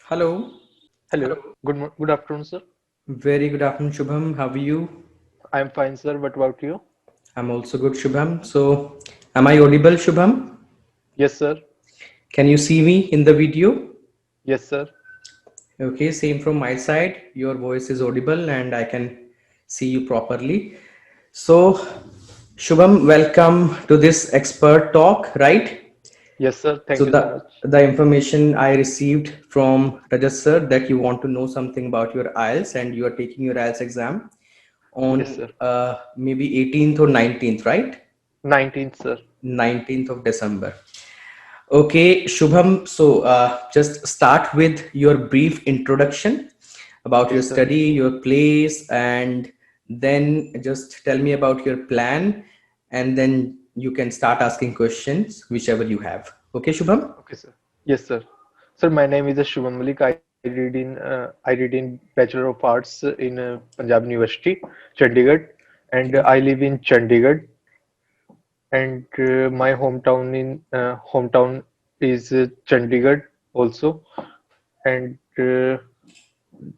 Hello. Hello. Good afternoon, sir. Very good afternoon, Shubham. How are you? I'm fine, sir. What about you? I'm also good, Shubham. So, am I audible, Shubham? Yes, sir. Can you see me in the video? Yes, sir. Okay, same from my side. Your voice is audible and I can see you properly. So, Shubham, welcome to this expert talk, right? Yes, sir. So Thank you so the much. the information I received from Rajat sir that you want to know something about your IELTS and you are taking your IELTS exam Yes, on sir. maybe 18th or 19th, right? 19th, sir. 19th of December. Okay, Shubham. So just start with your brief introduction about Okay, your sir. study, your place, and then just tell me about your plan, and then you can start asking questions, whichever you have. Okay, Shubham? Okay, sir. Yes, sir. Sir, my name is Shubham Malik. I read in Bachelor of Arts in Punjab University, Chandigarh, and Okay. I live in Chandigarh. And my hometown is Chandigarh also. And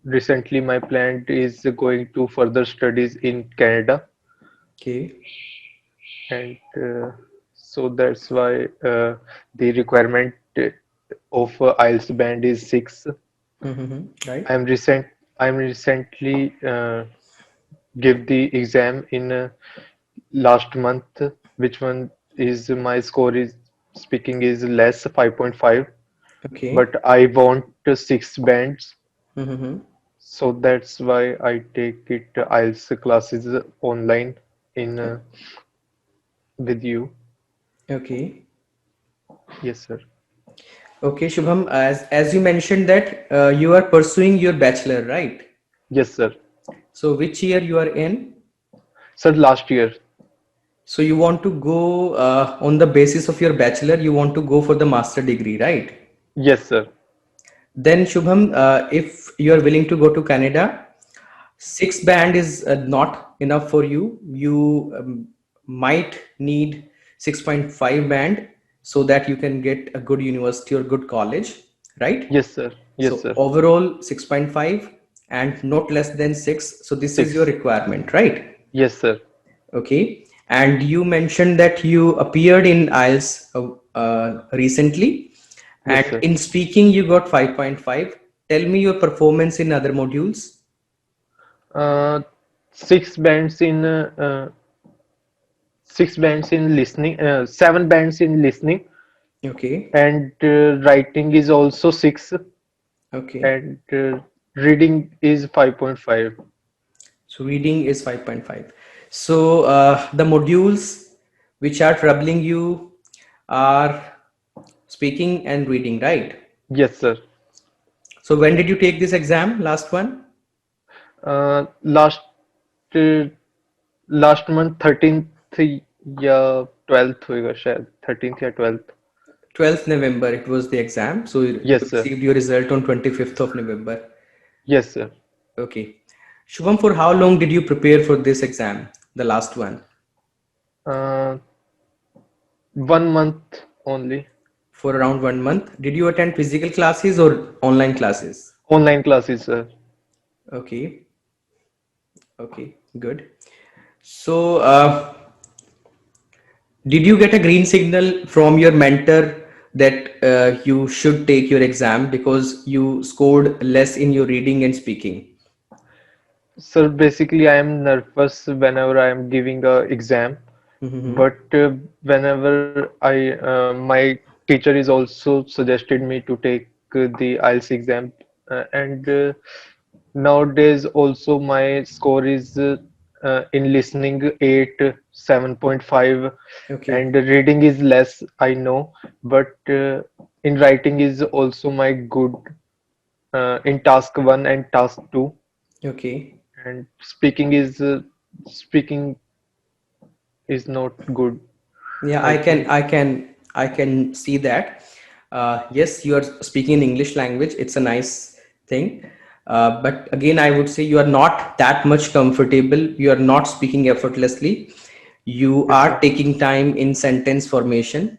recently, my plan is going to further studies in Canada. Okay. And so that's why the requirement of IELTS band is 6. Right. I'm recent I'm recently give the exam in last month, which one is my score is speaking is less 5.5, Okay. but I want 6 bands, Mm-hmm. so that's why I take it IELTS classes online in with you. Okay. Yes, sir. Okay, Shubham. As you mentioned that you are pursuing your bachelor, right? Yes, sir. So which year you are in? Sir, last year. So you want to go on the basis of your bachelor, you want to go for the master degree, right? Yes, sir. Then Shubham, if you are willing to go to Canada, six band is not enough for you. You might need 6.5 band so that you can get a good university or good college, right? Yes, sir. Yes, So sir. overall 6.5 and not less than 6. So this is your 6. requirement, right? Yes, sir. Okay. And you mentioned that you appeared in IELTS recently, Yes, and sir. in speaking you got 5.5. Tell me your performance in other modules. Uh, 6 bands in 6 bands in listening, 7 bands in listening, Okay. and writing is also 6, Okay. and reading is 5.5. So reading is 5.5. So the modules which are troubling you are speaking and reading, right? Yes, sir. So when did you take this exam? Last one? Last uh, last month 13th या 12th होएगा शायद 13th या 12th. 12th November it was the exam. So you Yes, sir. received your result on 25th of November. Yes, sir. Okay. Shubham, for how long did you prepare for this exam? The last one. uh, 1 month only. For around 1 month. Did you attend physical classes or online classes? Online classes, sir. Okay. Okay. Good. So, did you get a green signal from your mentor that you should take your exam because you scored less in your reading and speaking? So basically, I am nervous whenever I am giving a exam, Mm-hmm. but whenever my teacher is also suggested me to take the IELTS exam, and nowadays also my score is in listening 8, 7.5, and Okay. reading is less, I know, but in writing is also my good in task 1 and task 2, Okay. and speaking is not good, Yeah, I think. I can see that. Yes, you are speaking in English language. It's a nice thing. But again, I would say you are not that much comfortable. You are not speaking effortlessly. You Yes, are sir. taking time in sentence formation.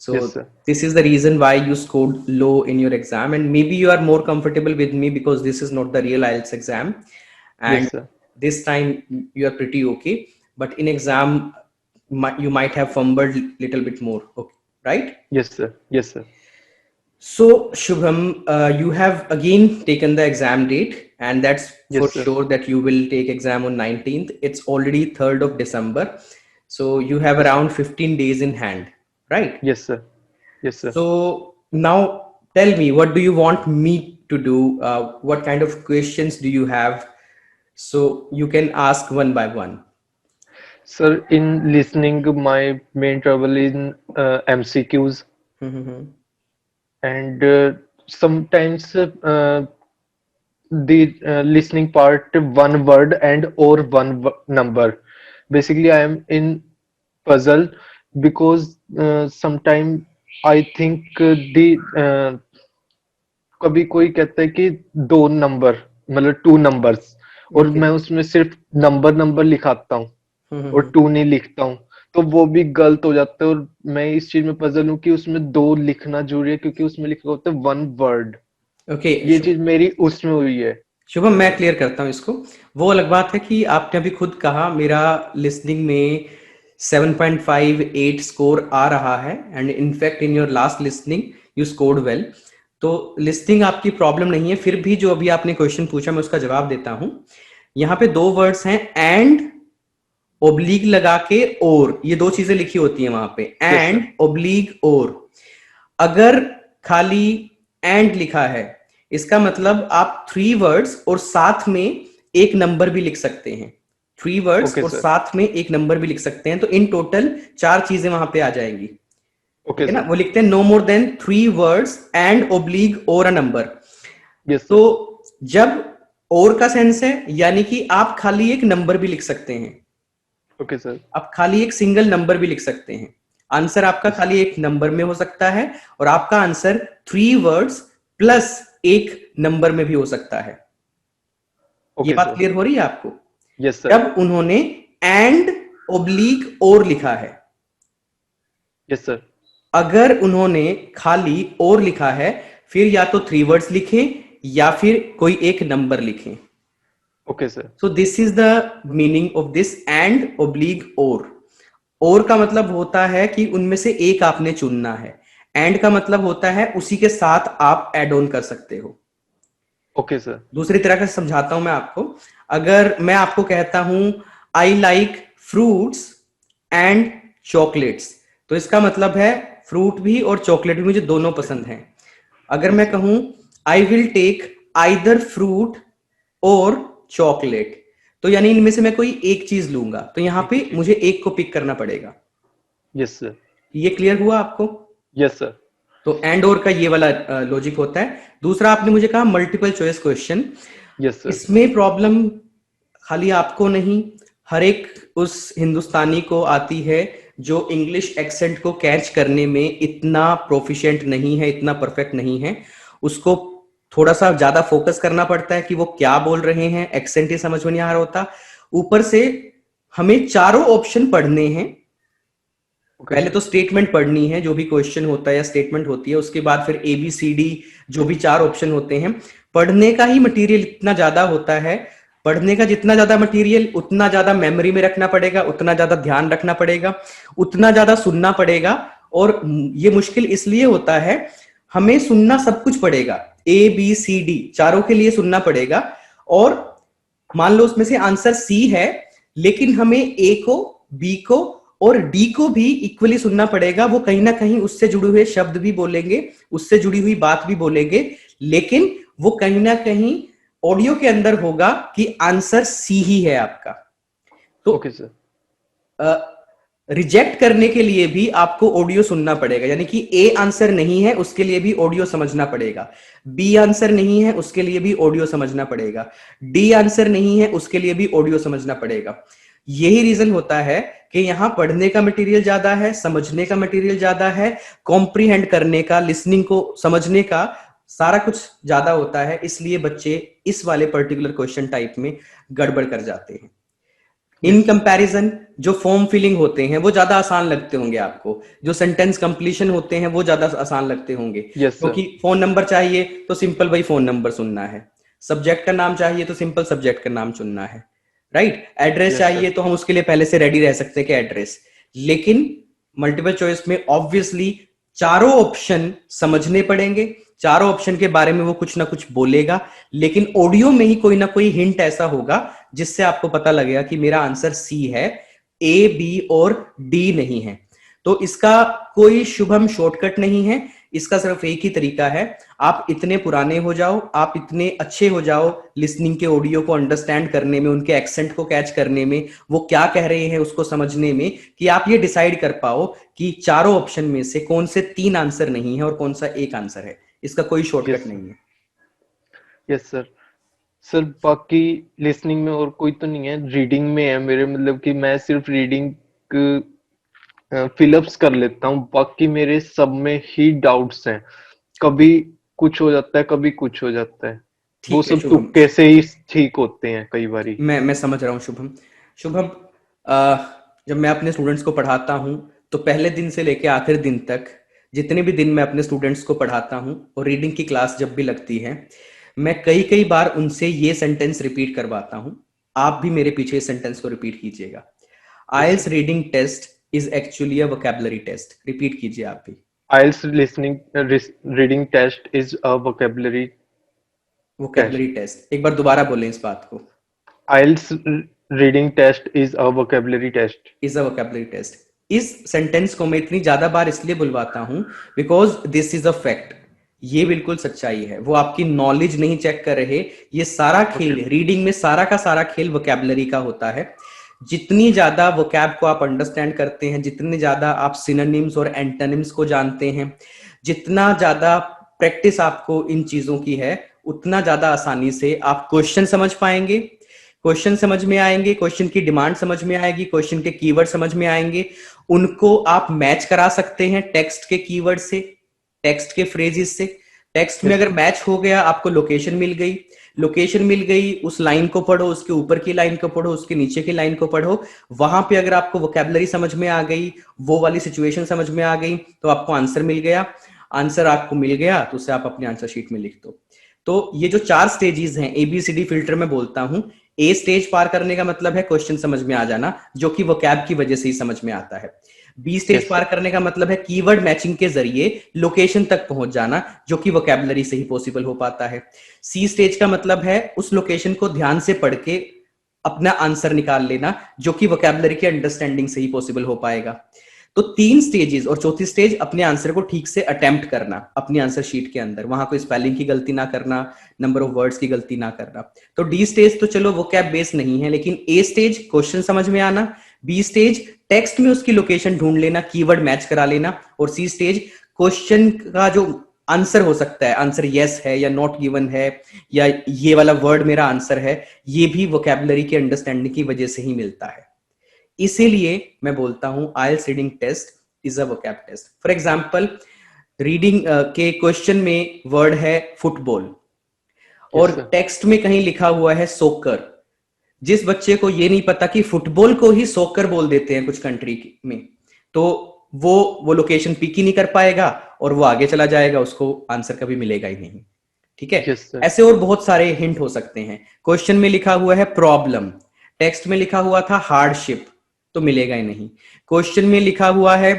So Yes, sir. this is the reason why you scored low in your exam, and maybe you are more comfortable with me because this is not the real IELTS exam, and Yes, sir. this time you are pretty okay. But in exam, you might have fumbled little bit more. Okay, right? Yes, sir. Yes, sir. So, Shubham, you have again taken the exam date, and that's for Yes, sir. sure that you will take exam on 19th. It's already 3rd of December. So, you have Yes, sir. around 15 days in hand, right? Yes, sir. Yes, sir. So, now tell me, what do you want me to do? What kind of questions do you have? So, you can ask one by one. Sir, in listening, my main trouble in MCQs, and sometimes the listening part, one word and or one number. Basically, I am in puzzle because sometime I think the कभी कोई कहता है कि दो number मतलब two numbers और Okay. मैं उसमें सिर्फ नंबर नंबर लिखाता हूँ और Mhm. टू नहीं लिखता हूँ तो वो भी गलत हो जाता है और मैं इस चीज में पजल हूँ कि उसमें दो लिखना जरूरी है क्योंकि उसमें लिखा होता है वन वर्ड Okay. ये चीज मेरी उसमें हुई है शुभम, मैं क्लियर करता हूँ इसको। वो अलग बात है कि आपने अभी खुद कहा मेरा लिसनिंग में 7.58 स्कोर आ रहा है, and in fact in your last listening you scored well. तो लिसनिंग आपकी प्रॉब्लम नहीं है, फिर भी जो अभी आपने क्वेश्चन पूछा मैं उसका जवाब देता हूँ। यहाँ पे दो वर्ड्स हैं, एंड ओब्लिक लगा के और, ये दो चीजें लिखी होती हैं वहां पे, यस सर एंड ओब्लिक और। अगर खाली एंड लिखा है, इसका मतलब आप थ्री वर्ड्स और साथ में एक नंबर भी लिख सकते हैं। थ्री वर्ड्स ओके और सर साथ में एक नंबर भी लिख सकते हैं, तो इन टोटल चार चीजें वहां पे आ जाएंगी। ठीक ओके है ना? सर वो लिखते हैं no more than three words and oblique or a number. Yes तो सर जब और का सेंस है, यानी कि आप खाली एक नंबर भी लिख सकते हैं, ओके सर आप खाली एक सिंगल नंबर भी लिख सकते हैं। आंसर आपका यस खाली एक नंबर में हो सकता है, और आपका आंसर थ्री वर्ड्स प्लस एक नंबर में भी हो सकता है। ये ओके बात सर क्लियर हो रही है आपको? यस सर जब उन्होंने एंड ओब्लिक और लिखा है, यस सर अगर उन्होंने खाली और लिखा है, फिर या तो थ्री वर्ड्स लिखें या फिर कोई एक नंबर लिखें। Okay sir so this is the meaning of this and oblique और का मतलब होता है कि उनमें से एक आपने चुनना है। एंड का मतलब होता है उसी के साथ आप एड ऑन कर सकते हो। ओके सर दूसरी तरह से समझाता हूं मैं आपको। अगर मैं आपको कहता हूं I like fruits and chocolates, तो इसका मतलब है फ्रूट भी और चॉकलेट भी मुझे दोनों पसंद हैं। अगर यस मैं सर कहूं I will take either fruit or chocolate, तो यानी इनमें से मैं कोई एक चीज लूंगा, तो यहां पे मुझे एक को पिक करना पड़ेगा। यस सर ये क्लियर हुआ आपको? यस सर तो एंड और का ये वाला लॉजिक होता है। दूसरा आपने मुझे कहा multiple choice question. Yes sir इसमें प्रॉब्लम खाली आपको नहीं, हर एक उस हिंदुस्तानी को आती है जो इंग्लिश एक्सेंट को कैच करने में इतना प्रोफिशिएंट नहीं है, इतना परफेक्ट नहीं है। उसको थोड़ा सा ज्यादा फोकस करना पड़ता है कि वो क्या बोल रहे हैं, एक्सेंट ही समझ में नहीं आ रहा होता। ऊपर से हमें चारों ऑप्शन पढ़ने हैं। ओके पहले सर तो स्टेटमेंट पढ़नी है, जो भी क्वेश्चन होता है या स्टेटमेंट होती है, उसके बाद फिर ए बी सी डी जो भी चार ऑप्शन होते हैं। पढ़ने का ही मटेरियल इतना ज्यादा होता है, पढ़ने का जितना ज्यादा मटेरियल उतना ज्यादा मेमोरी में रखना पड़ेगा, उतना ज्यादा ध्यान रखना पड़ेगा, उतना ज्यादा सुनना पड़ेगा। और ये मुश्किल इसलिए होता है, हमें सुनना सब कुछ पड़ेगा, ए बी सी डी चारों के लिए सुनना पड़ेगा। और मान लो उसमें से आंसर सी है, लेकिन हमें ए को, बी को और डी को भी इक्वली सुनना पड़ेगा। वो कहीं ना कहीं उससे जुड़े हुए शब्द भी बोलेंगे, उससे जुड़ी हुई बात भी बोलेंगे, लेकिन वो कहीं ना कहीं ऑडियो के अंदर होगा कि आंसर सी ही है आपका। तो ओके सर रिजेक्ट करने के लिए भी आपको ऑडियो सुनना पड़ेगा, यानी कि ए आंसर नहीं है उसके लिए भी ऑडियो समझना पड़ेगा, बी आंसर नहीं है उसके लिए भी ऑडियो समझना पड़ेगा, डी आंसर नहीं है उसके लिए भी ऑडियो समझना पड़ेगा। यही रीजन होता है कि यहां पढ़ने का मटेरियल ज्यादा है, समझने का मटेरियल ज्यादा है, कॉम्प्रीहेंड करने का, लिसनिंग को समझने का सारा कुछ ज्यादा होता है। इसलिए बच्चे इस वाले पर्टिकुलर क्वेश्चन टाइप में गड़बड़ कर जाते हैं। इन Yes. कंपैरिजन जो फॉर्म फिलिंग होते हैं वो ज्यादा आसान लगते होंगे आपको, जो सेंटेंस कंप्लीशन होते हैं वो ज्यादा आसान लगते होंगे, Yes, sir. क्योंकि फोन नंबर चाहिए तो सिंपल वही फोन नंबर सुनना है, सब्जेक्ट का नाम चाहिए तो सिंपल सब्जेक्ट का नाम चुनना है, राइट। Address Yes, sir. चाहिए तो हम उसके लिए पहले से रेडी रह सकते हैं कि एड्रेस। लेकिन मल्टीपल चॉइस में ऑब्वियसली चारों ऑप्शन समझने पड़ेंगे, चारों ऑप्शन के बारे में वो कुछ ना कुछ बोलेगा, लेकिन ऑडियो में ही कोई ना कोई हिंट ऐसा होगा जिससे आपको पता लगेगा कि मेरा आंसर सी है, ए बी और डी नहीं है। तो इसका कोई शुभम शॉर्टकट नहीं है, इसका सिर्फ एक ही तरीका है, आप इतने पुराने हो जाओ, आप इतने अच्छे हो जाओ लिसनिंग के ऑडियो को अंडरस्टैंड करने में, उनके एक्सेंट को कैच करने में, वो क्या कह रहे हैं उसको समझने में, कि आप ये डिसाइड कर पाओ कि चारों ऑप्शन में से कौन से 3 आंसर नहीं है और कौन सा एक आंसर है। इसका कोई शॉर्टकट Yes, sir. नहीं है। Yes, sir. सर बाकी लिसनिंग में और कोई तो नहीं है, रीडिंग में है मेरे, मतलब कि मैं सिर्फ रीडिंग फिलअप्स कर लेता हूँ, बाकी मेरे सब में ही डाउट्स हैं। कभी कुछ हो जाता है, कभी कुछ हो जाता है, वो ठीक है सब शुभम, तुक्के से ही ठीक होते हैं कई बारी। मैं समझ रहा हूँ शुभम। शुभम, जब मैं अपने स्टूडेंट्स को पढ़ाता हूँ तो पहले दिन से लेकर आखिर दिन तक, जितने भी दिन मैं अपने स्टूडेंट्स को पढ़ाता हूँ और रीडिंग की क्लास जब भी लगती है, मैं कई कई बार उनसे ये सेंटेंस रिपीट करवाता हूँ। आप भी मेरे पीछे इस सेंटेंस को रिपीट कीजिएगा। Yes I'll sir. Reading test is actually a vocabulary test. Repeat कीजिए आप भी। IELTS listening reading test is a vocabulary test. Vocabulary test, एक बार दोबारा बोलें इस बात को। IELTS reading test is a vocabulary test. Is a vocabulary test. इस सेंटेंस को मैं इतनी ज्यादा बार इसलिए बुलवाता हूं because this is a fact. ये बिल्कुल सच्चाई है, वो आपकी नॉलेज नहीं चेक कर रहे। ये सारा Okay. खेल रीडिंग में, सारा का सारा खेल वोकेबलरी का होता है। जितनी ज्यादा वोकैब को आप अंडरस्टैंड करते हैं, जितनी ज्यादा आप सिनोनिम्स और एंटोनिम्स को जानते हैं, जितना ज्यादा प्रैक्टिस आपको इन चीजों की है, उतना ज्यादा आसानी से आप क्वेश्चन समझ पाएंगे, क्वेश्चन समझ में आएंगे, क्वेश्चन की डिमांड समझ में आएगी, क्वेश्चन के कीवर्ड समझ में आएंगे, उनको आप मैच करा सकते हैं टेक्स्ट के कीवर्ड से, टेक्स्ट के फ्रेजेस से। टेक्स्ट में Yes, अगर sir. मैच हो गया, आपको लोकेशन मिल गई, लोकेशन मिल गई, उस लाइन को पढ़ो, उसके ऊपर की लाइन को पढ़ो, उसके नीचे की लाइन को पढ़ो, वहां पे अगर आपको वोकैबुलरी समझ में आ गई, वो वाली सिचुएशन समझ में आ गई, तो आपको आंसर मिल गया। आंसर आपको मिल गया तो उसे आप अपने आंसर शीट में लिख दो। तो ये जो 4 स्टेजेस हैं, एबीसीडी फिल्टर में बोलता हूं, ए स्टेज पार करने का मतलब है क्वेश्चन समझ में आ जाना, जो कि वोकैब की वजह से ही समझ में आता है। Be stage Yes, par sir. करने का मतलब है कीवर्ड मैचिंग के जरिए लोकेशन तक पहुंच जाना, जो कि वोकैबुलरी से ही पॉसिबल हो पाता है। सी स्टेज का मतलब है उस लोकेशन को ध्यान से पढ़ के अपना आंसर निकाल लेना, जो कि वोकैबुलरी की अंडरस्टैंडिंग से ही पॉसिबल हो पाएगा। तो 3 स्टेजेस, और चौथी स्टेज अपने आंसर को ठीक से अटेम्प्ट करना अपनी आंसर शीट के अंदर, वहां कोई स्पेलिंग की गलती ना करना, नंबर ऑफ वर्ड्स की गलती ना करना। तो डी स्टेज तो चलो वोकैब बेस नहीं है, लेकिन ए स्टेज क्वेश्चन समझ में आना, बी स्टेज टेक्स्ट में उसकी लोकेशन ढूंढ लेना, कीवर्ड मैच करा लेना, और सी स्टेज क्वेश्चन का जो आंसर हो सकता है, आंसर यस है या नॉट गिवन है, या ये वाला वर्ड मेरा आंसर है, ये भी वोकैबुलरी की अंडरस्टैंडिंग की वजह से ही मिलता है। इसीलिए मैं बोलता हूं IELTS reading test is a vocab test. For example, reading के क्वेश्चन में वर्ड है फुटबॉल, Yes, और sir. टेक्स्ट में कहीं लिखा हुआ है सोकर। जिस बच्चे को ये नहीं पता कि फुटबॉल को ही सोकर बोल देते हैं कुछ कंट्री में, तो वो लोकेशन पिक ही नहीं कर पाएगा और वो आगे चला जाएगा, उसको आंसर कभी मिलेगा ही नहीं। ठीक है। Yes, sir. ऐसे और बहुत सारे हिंट हो सकते हैं। क्वेश्चन में लिखा हुआ है प्रॉब्लम, टेक्स्ट में लिखा हुआ था हार्डशिप, तो मिलेगा ही नहीं। क्वेश्चन में लिखा हुआ है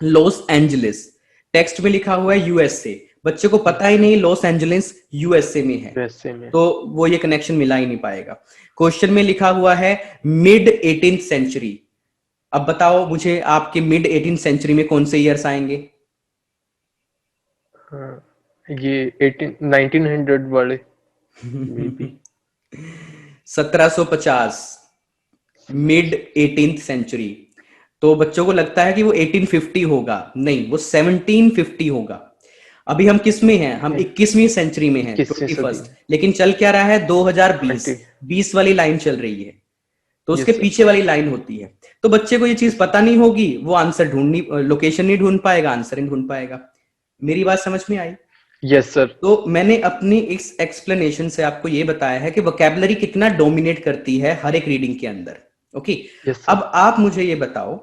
लॉस एंजलिस, टेक्स्ट में लिखा हुआ है यूएसए, बच्चे को पता ही नहीं लॉस एंजलिस यूएसए में है, वैसे में। तो वो ये कनेक्शन मिला ही नहीं पाएगा। क्वेश्चन में लिखा हुआ है मिड 18th सेंचुरी, अब बताओ मुझे आपके मिड 18th सेंचुरी में कौन से ईयर्स आएंगे? हाँ, ये 1900 वाले may be. 1750, mid 18th century. तो बच्चों को लगता है कि वो 1850 होगा, नहीं, वो 1750 होगा। अभी हम किस में हैं? हम 21वीं सेंचुरी में हैं, 21वीं सदी 21st, में। लेकिन चल क्या रहा है? 2020, 20। 20 वाली लाइन चल रही है, तो उसके यस सर। पीछे वाली लाइन होती है। तो बच्चे को ये चीज पता नहीं होगी, वो आंसर ढूंढनी, लोकेशन नहीं ढूंढ पाएगा, आंसर नहीं ढूंढ पाएगा। मेरी बात समझ में आई? Yes sir. तो मैंने अपनी इस एक्सप्लेनेशन से आपको ये बताया है कि वोकैबुलरी कितना डोमिनेट करती है हर एक रीडिंग के अंदर। ओके। Yes sir. अब आप मुझे ये बताओ,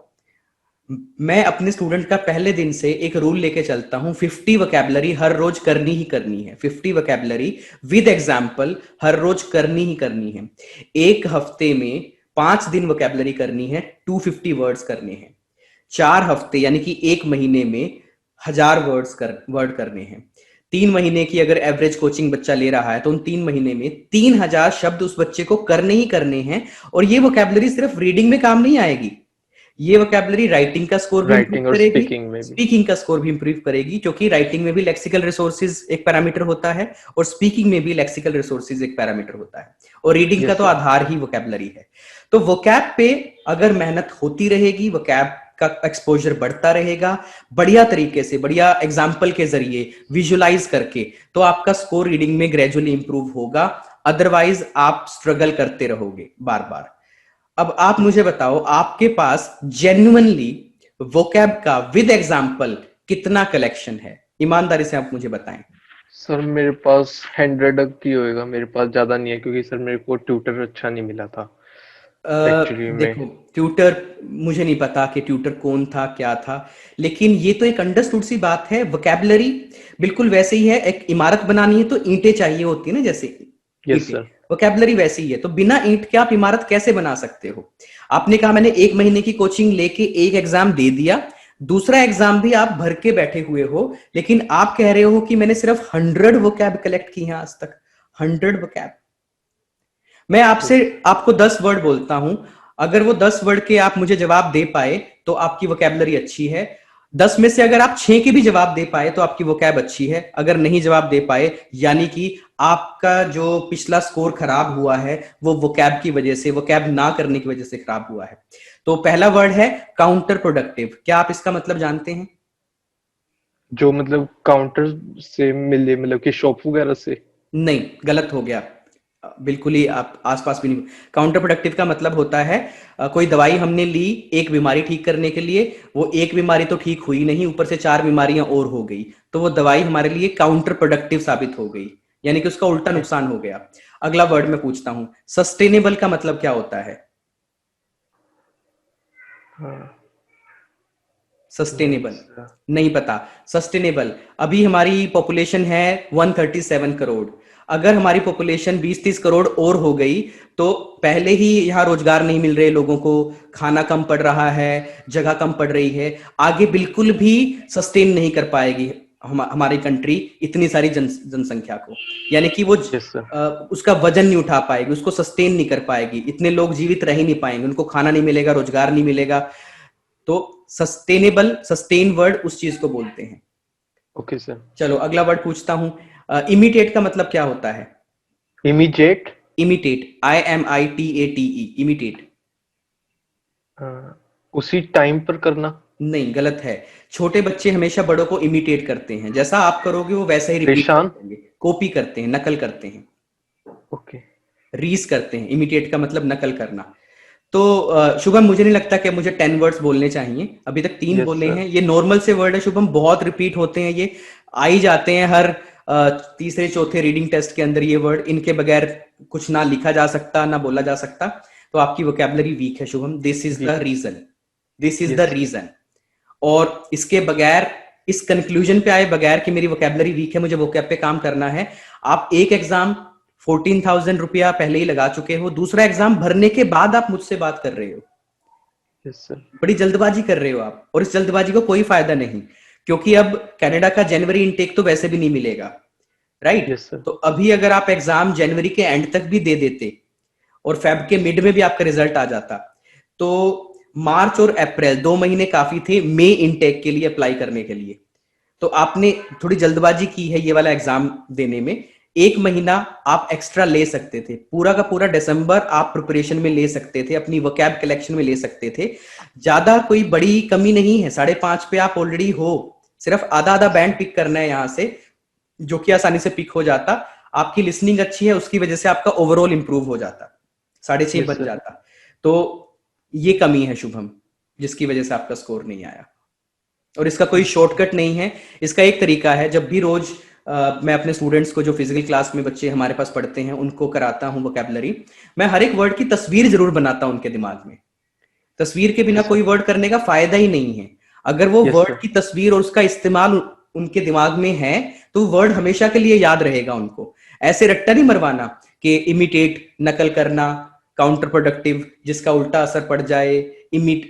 मैं अपने स्टूडेंट का पहले दिन से एक रूल लेके चलता हूं, 50 वोकैबुलरी हर रोज करनी ही करनी है। 50 वोकैबुलरी विद एग्जाम्पल हर रोज करनी ही करनी है। एक हफ्ते में 5 दिन वोकैबुलरी करनी है, 250 वर्ड्स करने हैं। 4 हफ्ते यानी कि एक महीने में 1000 वर्ड करने हैं। 3 महीने की अगर एवरेज कोचिंग बच्चा ले रहा है तो उन 3 महीने में 3000 शब्द उस बच्चे को करने ही करने हैं। और ये वोकैबुलरी सिर्फ रीडिंग में काम नहीं आएगी, ये वोकैबुलरी राइटिंग का स्कोर भी इंप्रूव राइटिंग और करेगी, स्पीकिंग में भी। स्पीकिंग का स्कोर भी इंप्रूव करेगी, क्योंकि राइटिंग में भी लेक्सिकल रिसोर्सेज एक पैरामीटर होता है और स्पीकिंग में भी लेक्सिकल रिसोर्सेज एक पैरामीटर होता है, और रीडिंग का यस तो सर। आधार ही वोकैबुलरी है। तो वोकैब पे अगर मेहनत होती रहेगी, वोकैब का एक्सपोजर बढ़ता रहेगा बढ़िया तरीके से, बढ़िया एग्जाम्पल के जरिए विजुलाइज करके, तो आपका स्कोर रीडिंग में ग्रेजुअली इंप्रूव होगा। अदरवाइज आप स्ट्रगल करते रहोगे बार बार। अब आप मुझे बताओ, आपके पास जेन्युइनली वोकैब का विद एग्जाम्पल कितना कलेक्शन है? ईमानदारी से आप मुझे बताएं। सर मेरे पास 100 की होएगा, मेरे पास ज्यादा नहीं है क्योंकि सर मेरे को ट्यूटर अच्छा नहीं मिला था एक्चुअली में। देखो, ट्यूटर, मुझे नहीं पता कि ट्यूटर कौन था क्या था, लेकिन ये तो एक अंडरस्टूड सी बात है। वोकैबुलरी बिल्कुल वैसे ही है, एक इमारत बनानी है तो ईंटें चाहिए होती है ना, जैसे यस ईंटें, सर। वोकैबुलरी वैसी ही है। तो बिना ईंट के आप इमारत कैसे बना सकते हो? आपने कहा मैंने एक महीने की कोचिंग लेके एक एग्जाम दे दिया, दूसरा एग्जाम भी आप भर के बैठे हुए हो, लेकिन आप कह रहे हो कि मैंने सिर्फ 100 वोकैब कलेक्ट की है आज तक। 100 वोकैब। मैं आपसे, यस। आपको 10 वर्ड बोलता हूं, अगर वो 10 वर्ड के आप मुझे जवाब दे पाए तो आपकी वोकैबुलरी अच्छी है। 10 में से अगर आप 6 के भी जवाब दे पाए तो आपकी वोकैब अच्छी है। अगर नहीं जवाब दे पाए, यानी कि आपका जो पिछला स्कोर खराब हुआ है वो वोकैब की वजह से, वोकैब ना करने की वजह से खराब हुआ है। तो पहला वर्ड है काउंटर प्रोडक्टिव। क्या आप इसका मतलब जानते हैं? जो मतलब काउंटर से मिले, मतलब कि शॉप वगैरह से। नहीं, गलत हो गया। बिल्कुल ही आप आसपास भी नहीं। काउंटर प्रोडक्टिव का मतलब होता है कोई दवाई हमने ली एक बीमारी ठीक करने के लिए, वो एक बीमारी तो ठीक हुई नहीं, ऊपर से 4 बीमारियां और हो गई, तो वो दवाई हमारे लिए काउंटर प्रोडक्टिव साबित हो गई, यानी कि उसका उल्टा ओके। नुकसान हो गया। अगला वर्ड मैं पूछता हूं, सस्टेनेबल का मतलब क्या होता है? हाँ। नहीं सस्टेनेबल सर। नहीं पता। सस्टेनेबल, अभी हमारी पॉपुलेशन है 137 करोड़। अगर हमारी पॉपुलेशन 20-30 करोड़ और हो गई तो पहले ही यहाँ रोजगार नहीं मिल रहे लोगों को, खाना कम पड़ रहा है, जगह कम पड़ रही है, आगे बिल्कुल भी सस्टेन नहीं कर पाएगी हमारी कंट्री इतनी सारी जनसंख्या को। यानी कि वो यस सर। उसका वजन नहीं उठा पाएगी, उसको सस्टेन नहीं कर पाएगी, इतने लोग जीवित रह ही नहीं पाएंगे, उनको खाना नहीं मिलेगा, रोजगार नहीं मिलेगा। तो सस्टेनेबल, सस्टेन वर्ड उस चीज को बोलते हैं। Okay sir. चलो अगला वर्ड पूछता हूं, इमिटेट का मतलब क्या होता है? इमीडिएट। Imitate, IMITATE, imitate. उसी टाइम पर करना। नहीं, गलत है। छोटे बच्चे हमेशा बड़ों को इमिटेट करते हैं, जैसा आप करोगे वो वैसा ही रिपीट परेशान। कर देंगे, कॉपी करते हैं, नकल करते हैं। ओके। रीस करते हैं, इमिटेट का मतलब नकल करना। तो शुभम, मुझे नहीं लगता कि मुझे 10 वर्ड्स बोलने चाहिए, अभी तक 3 यस बोले सर। हैं। ये नॉर्मल से वर्ड है शुभम, बहुत रिपीट होते हैं, ये आ ही जाते हैं हर तीसरे चौथे रीडिंग टेस्ट के अंदर ये वर्ड। इनके बगैर कुछ ना लिखा जा सकता ना बोला जा सकता। तो आपकी वोकैबुलरी वीक है Shubham, this is the weak है। Reason, this is the yes. Reason. और इसके बगैर, इस कंक्लूजन पे आए बगैर कि मेरी वोकैबुलरी वीक है, मुझे वोकैब पे काम करना है, आप एक एग्जाम 14,000 रुपया पहले ही लगा चुके हो, दूसरा एग्जाम भरने के बाद आप मुझसे बात कर रहे हो। Yes sir. बड़ी जल्दबाजी कर रहे हो आप, और इस जल्दबाजी को कोई फायदा नहीं, क्योंकि अब कनाडा का जनवरी इनटेक तो वैसे भी नहीं मिलेगा, राइट? Yes sir. तो अभी अगर आप एग्जाम जनवरी के एंड तक भी दे देते और फेब के मिड में भी आपका रिजल्ट आ जाता, तो मार्च और अप्रैल 2 महीने काफी थे मई इनटेक के लिए अप्लाई करने के लिए। तो आपने थोड़ी जल्दबाजी की है ये वाला एग्जाम देने में। 1 महीना आप एक्स्ट्रा ले सकते थे, पूरा का पूरा दिसंबर आप प्रिपरेशन में ले सकते थे, अपनी वोकैब कलेक्शन में ले सकते थे। ज्यादा कोई बड़ी कमी नहीं है, 5.5 पे आप ऑलरेडी हो। सिर्फ आधा आधा यस बैंड सर। पिक करना है यहाँ से, जो कि आसानी से पिक हो जाता। आपकी लिसनिंग अच्छी है, उसकी वजह से आपका ओवरऑल इंप्रूव हो जाता, 6.5 यस बच सर। जाता। तो ये कमी है शुभम, जिसकी वजह से आपका स्कोर नहीं आया। और इसका कोई ओके। शॉर्टकट नहीं है। इसका एक तरीका है, जब भी रोज मैं अपने स्टूडेंट्स को, जो फिजिकल क्लास में बच्चे हमारे पास पढ़ते हैं, उनको कराता हूँ वोकैबलरी। मैं हर एक वर्ड की तस्वीर जरूर बनाता हूँ उनके दिमाग में। तस्वीर के बिना यस कोई सर। वर्ड करने का फायदा ही नहीं है। अगर वो यस वर्ड सर। की तस्वीर और उसका इस्तेमाल उनके दिमाग में है तो वर्ड हमेशा के लिए याद रहेगा उनको। ऐसे रट्टा नहीं मरवाना कि इमिटेट, नकल करना, काउंटर प्रोडक्टिव, जिसका उल्टा असर पड़ जाए, इमिट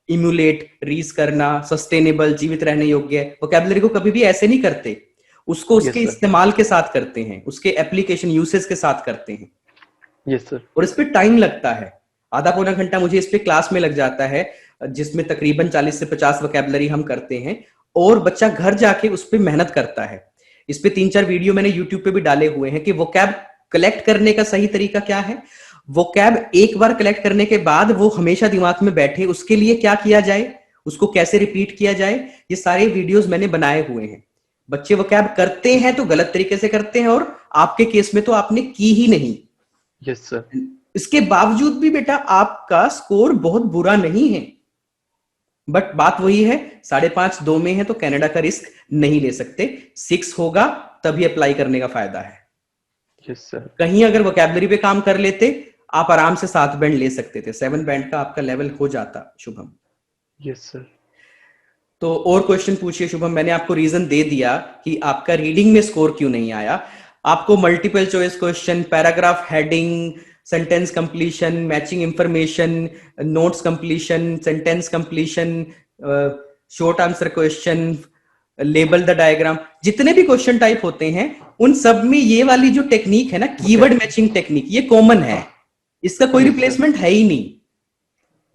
इम्यूलेट, रीस करना, सस्टेनेबल, जीवित रहने योग्य। वोकैबुलरी को कभी भी ऐसे नहीं करते, उसको उसके यस सर। इस्तेमाल के साथ करते हैं, उसके एप्लीकेशन यूसेज के साथ करते हैं। Yes sir. और इस पे टाइम लगता है, आधा पौना घंटा मुझे इस पे क्लास में लग जाता है, जिसमें तकरीबन 40 से 50 वोकैबुलरी हम करते हैं। और बच्चा घर जाके उस पे मेहनत करता है। इस पे 3-4 वीडियो मैंने यूट्यूब पे भी डाले हुए हैं कि वोकैब कलेक्ट करने का सही तरीका क्या है। वोकैब एक बार कलेक्ट करने के बाद वो हमेशा दिमाग में बैठे, उसके लिए क्या किया जाए, उसको कैसे रिपीट किया जाए, ये सारे वीडियोस मैंने बनाए हुए हैं। बच्चे वोकैब करते हैं तो गलत तरीके से करते हैं, और आपके केस में तो आपने की ही नहीं। Yes sir. इसके बावजूद भी बेटा आपका स्कोर बहुत बुरा नहीं है। बट बात वही है, 5.5 2 में है तो कनाडा का रिस्क नहीं ले सकते। 6 होगा तभी अप्लाई करने का फायदा है। Yes sir. कहीं अगर वोकैबुलरी पे काम कर लेते, आप आराम से 7 बैंड ले सकते थे, 7 बैंड का आपका लेवल हो जाता शुभम। Yes sir. तो और क्वेश्चन पूछिए शुभम। मैंने आपको रीजन दे दिया कि आपका रीडिंग में स्कोर क्यों नहीं आया। आपको multiple choice question, paragraph heading, sentence completion, matching information, notes completion, sentence completion, short answer question, label the diagram, जितने भी क्वेश्चन टाइप होते हैं उन सब में ये वाली जो टेक्निक है ना, कीवर्ड वोकैब। मैचिंग टेक्निक, ये कॉमन है। इसका कोई यस सर। रिप्लेसमेंट है ही नहीं।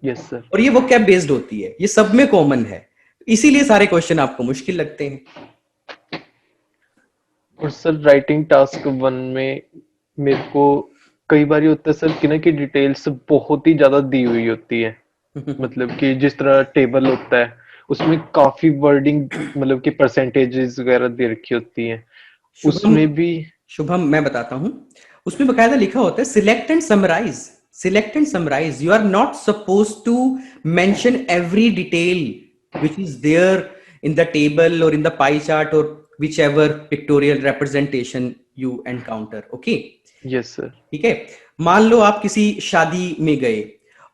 Yes sir. और ये वोकैब बेस्ड होती है, ये सब में कॉमन है, इसीलिए सारे क्वेश्चन आपको मुश्किल लगते हैं। और सर राइटिंग टास्क 1 में मेरे को कई बार ये होता है सर कि ना कि डिटेल्स बहुत ही ज्यादा दी हुई होती है। मतलब कि जिस तरह टेबल होता है उसमें काफी वर्डिंग, मतलब कि परसेंटेजेस वगैरह दे रखी होती हैं शुभम, उसमें भी। शुभम मैं बताता हूं, उसमें बकायदा लिखा होता है select and summarise. Select and summarise, you are not suppose to mention every detail which is there in the table और इन द पाई चार्ट और which ever pictorial representation you encounter. Okay, yes sir. ठीक है। मान लो आप किसी शादी में गए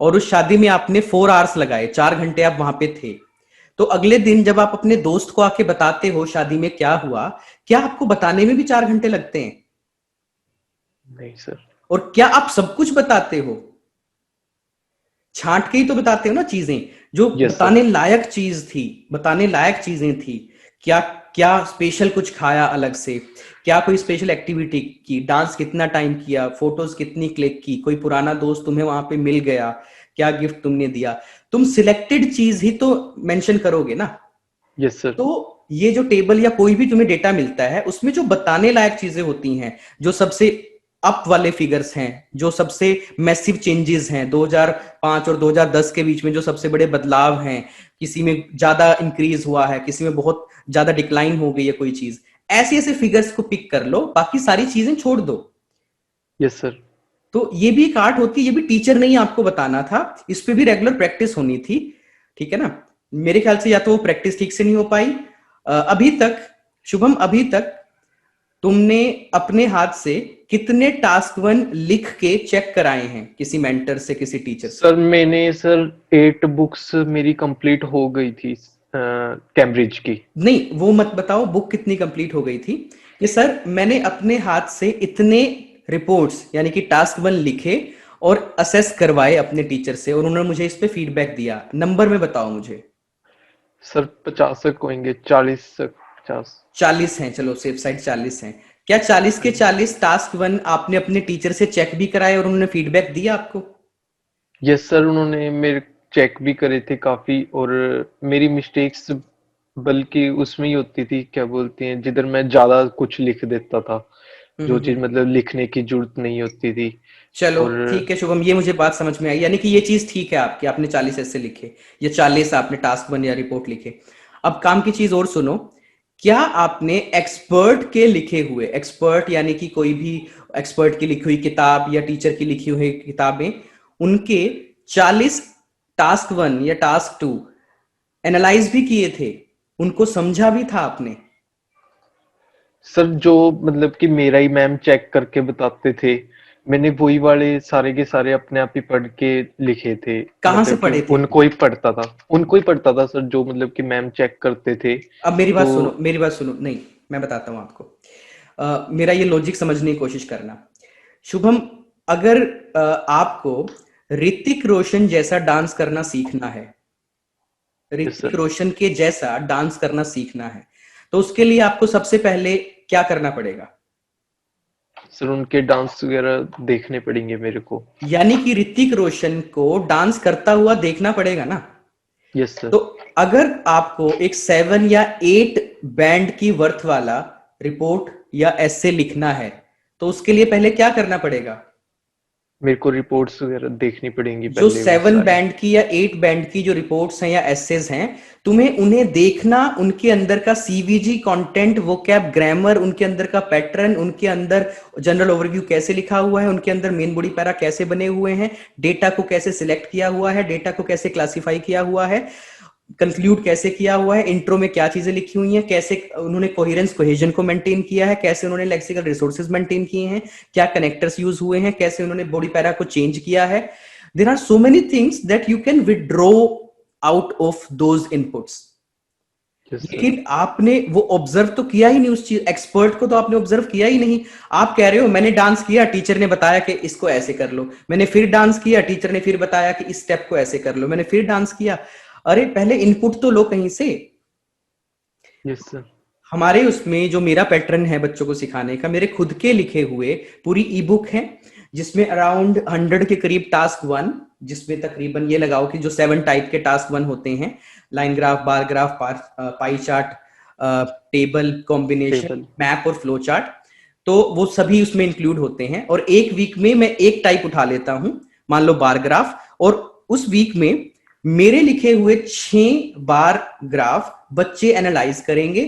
और उस शादी में आपने 4 आवर्स लगाए, 4 घंटे आप वहां पे थे। तो अगले दिन जब आप अपने दोस्त को आके बताते हो शादी में क्या हुआ, क्या आपको बताने में भी 4 घंटे लगते हैं? नहीं सर। और क्या आप सब कुछ बताते हो? छांट के ही तो बताते हो ना चीजें, जो यस सर। बताने लायक चीज थी, बताने लायक चीजें थी। क्या क्या स्पेशल कुछ खाया अलग से, क्या कोई स्पेशल एक्टिविटी की, डांस कितना टाइम किया, फोटोज कितनी क्लिक की, कोई पुराना दोस्त तुम्हें वहां पे मिल गया, क्या गिफ्ट तुमने दिया। तुम सिलेक्टेड चीज ही तो मेंशन करोगे ना। Yes sir. तो ये जो टेबल या कोई भी तुम्हें डेटा मिलता है उसमें जो बताने लायक चीजें होती हैं, जो सबसे अप वाले फिगर्स हैं, जो सबसे मैसिव चेंजेस हैं 2005 और 2010 के बीच में, जो सबसे बड़े बदलाव हैं, किसी में ज्यादा इंक्रीज हुआ है, किसी में बहुत ज्यादा डिक्लाइन हो गई है कोई चीज, ऐसे ऐसे फिगर्स को पिक कर लो, बाकी सारी चीजें छोड़ दो। Yes sir. तो ये भी एक आर्ट होती है, ये भी टीचर ने ही आपको बताना था, इस पे भी रेगुलर प्रैक्टिस होनी थी। ठीक है ना। मेरे ख्याल से या तो वो प्रैक्टिस ठीक से नहीं हो पाई अभी तक। शुभम, अभी तक तुमने अपने हाथ से कितने टास्क 1 लिख के चेक कराए हैं किसी मेंटर से, किसी टीचर से? सर मैंने सर 8 बुक्स मेरी कंप्लीट हो गई थी कैम्ब्रिज की। नहीं, वो मत बताओ बुक कितनी कंप्लीट हो गई थी। ये सर मैंने अपने हाथ से इतने रिपोर्ट्स यानी कि टास्क 1 लिखे और असेस करवाए अपने टीचर से, और उन्होंने मुझे इस पे फीडबैक दिया। नंबर में बताओ मुझे। सर 50 तक होंगे, 40 तक, 50। 40 हैं, चलो सेफ साइड 40 हैं। क्या 40 हाँ के जी। 40 टास्क 1 आपने अपने टीचर से चेक भी कराए और उन्होंने फीडबैक दिया आपको? यस सर, उन्होंने मेरे चेक भी करे थे काफी, और मेरी मिस्टेक्स बल्कि उसमें ही होती थी, क्या बोलते हैं, जिधर मैं ज्यादा कुछ लिख देता था, जो चीज हम्म। मतलब लिखने की जरूरत नहीं होती थी। चलो और ठीक है शुभम, ये मुझे बात समझ में आई, यानी कि ये चीज ठीक है आपकी, आपने 40 ऐसे लिखे, ये 40 आपने टास्क 1 या रिपोर्ट लिखे। अब काम की चीज और सुनो। क्या आपने एक्सपर्ट के लिखे हुए, एक्सपर्ट यानी कि कोई भी एक्सपर्ट की लिखी हुई किताब या टीचर की लिखी हुई किताबें, उनके 40 टास्क 1 या टास्क 2 एनालाइज भी किए थे, उनको समझा भी था आपने? सर जो मतलब कि मेरा ही मैम चेक करके बताते थे, मैंने वही वाले सारे के सारे अपने आप ही पढ़ के लिखे थे। कहाँ से मतलब कि पढ़े थे? उनको ही पढ़ता था सर, जो मतलब कि मैम चेक करते थे। अब मेरी बात तो सुनो, मेरी बात सुनो, नहीं, मैं बताता हूँ आपको। मेरा ये लॉजिक समझने की कोशिश करना। शुभम, अगर आपको ऋतिक रोशन जैसा डांस करना सीखना है, यस ऋतिक सर। रोशन के जैसा डांस करना सीखना है, तो उसके लिए आपको सबसे पहले क्या करना पड़ेगा? सर उनके डांस वगैरह देखने पड़ेंगे मेरे को। यानी कि ऋतिक रोशन को डांस करता हुआ देखना पड़ेगा ना। Yes sir. तो अगर आपको एक 7 या 8 बैंड की वर्थ वाला रिपोर्ट या एसे लिखना है, तो उसके लिए पहले क्या करना पड़ेगा? मेरे को रिपोर्ट्स वगैरह देखनी पड़ेंगी जो पहले वो 7 सारी। बैंड की या 8 बैंड की जो रिपोर्ट्स हैं या एसेज हैं, तुम्हें उन्हें देखना, उनके अंदर का सीवीजी कंटेंट, वो कैब, ग्रामर, उनके अंदर का पैटर्न, उनके अंदर जनरल ओवरव्यू कैसे लिखा हुआ है, उनके अंदर मेन बॉडी पैरा कैसे बने हुए हैं, डेटा को कैसे सिलेक्ट किया हुआ है, डेटा को कैसे क्लासिफाई किया हुआ है, कंक्लूड कैसे किया हुआ है, इंट्रो में क्या चीजें लिखी हुई हैं, कैसे उन्होंने कोहेरेंस कोहेजन को मेंटेन किया है, कैसे उन्होंने लेक्सिकल रिसोर्सेज मेंटेन किए हैं, क्या कनेक्टर्स यूज हुए हैं, कैसे उन्होंने बॉडी पैरा को चेंज किया है। There are so many things that you can withdraw out of those inputs. Yes sir. लेकिन आपने वो ऑब्जर्व तो किया ही नहीं, उस चीज एक्सपर्ट को तो आपने ऑब्जर्व किया ही नहीं। आप कह रहे हो मैंने डांस किया, टीचर ने बताया कि इसको ऐसे कर लो, मैंने फिर डांस किया, टीचर ने फिर बताया कि इस स्टेप को ऐसे कर लो, मैंने फिर डांस किया। अरे पहले इनपुट तो लो कहीं से। Yes sir. हमारे उसमें जो मेरा पैटर्न है बच्चों को सिखाने का, मेरे खुद के लिखे हुए पूरी ई बुक है, जिसमें अराउंड 100 के करीब टास्क वन, जिसमें तकरीबन ये लगाओ कि जो 7 टाइप के टास्क वन होते हैं, line graph, bar graph, pie chart, table, combination, table. Map और फ्लो चार्ट, तो वो सभी उसमें इंक्लूड होते हैं। और एक वीक में मैं एक टाइप उठा लेता हूं, मान लो बार ग्राफ, और उस वीक में मेरे लिखे हुए 6 बार ग्राफ बच्चे एनालाइज करेंगे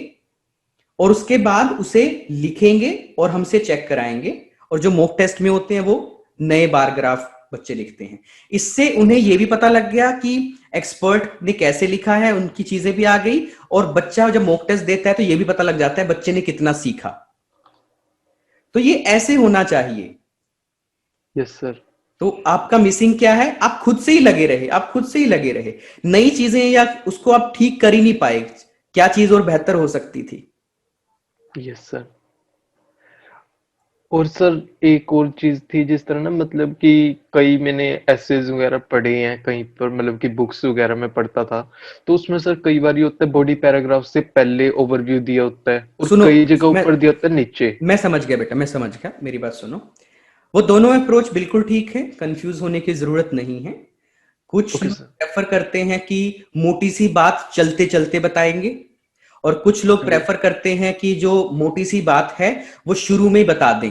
और उसके बाद उसे लिखेंगे और हमसे चेक कराएंगे। और जो मॉक टेस्ट में होते हैं वो नए बार ग्राफ बच्चे लिखते हैं। इससे उन्हें यह भी पता लग गया कि एक्सपर्ट ने कैसे लिखा है, उनकी चीजें भी आ गई, और बच्चा जब मॉक टेस्ट देता है तो यह भी पता लग जाता है बच्चे ने कितना सीखा। तो ये ऐसे होना चाहिए। Yes sir. तो आपका मिसिंग क्या है? आप खुद से ही लगे रहे, आप खुद से ही लगे रहे, नई चीजें या उसको आप ठीक कर ही नहीं पाए। क्या चीज और बेहतर हो सकती थी? Yes sir. और सर एक और चीज थी, जिस तरह ना मतलब कि कई मैंने एसेज वगैरह पढ़े हैं कहीं पर, मतलब कि बुक्स वगैरह में पढ़ता था, तो उसमें सर कई बार ये होता है बॉडी पैराग्राफ से पहले ओवरव्यू दिया होता है और सुनो, कई जगह मैं ऊपर दिया होता है नीचे। मैं समझ गया बेटा, मैं समझ गया, मेरी बात सुनो। वो दोनों अप्रोच बिल्कुल ठीक है, कंफ्यूज होने की जरूरत नहीं है। कुछ ओके लोग सर। प्रेफर करते हैं कि मोटी सी बात चलते चलते बताएंगे, और कुछ लोग हाँ जी। प्रेफर करते हैं कि जो मोटी सी बात है वो शुरू में ही बता दें।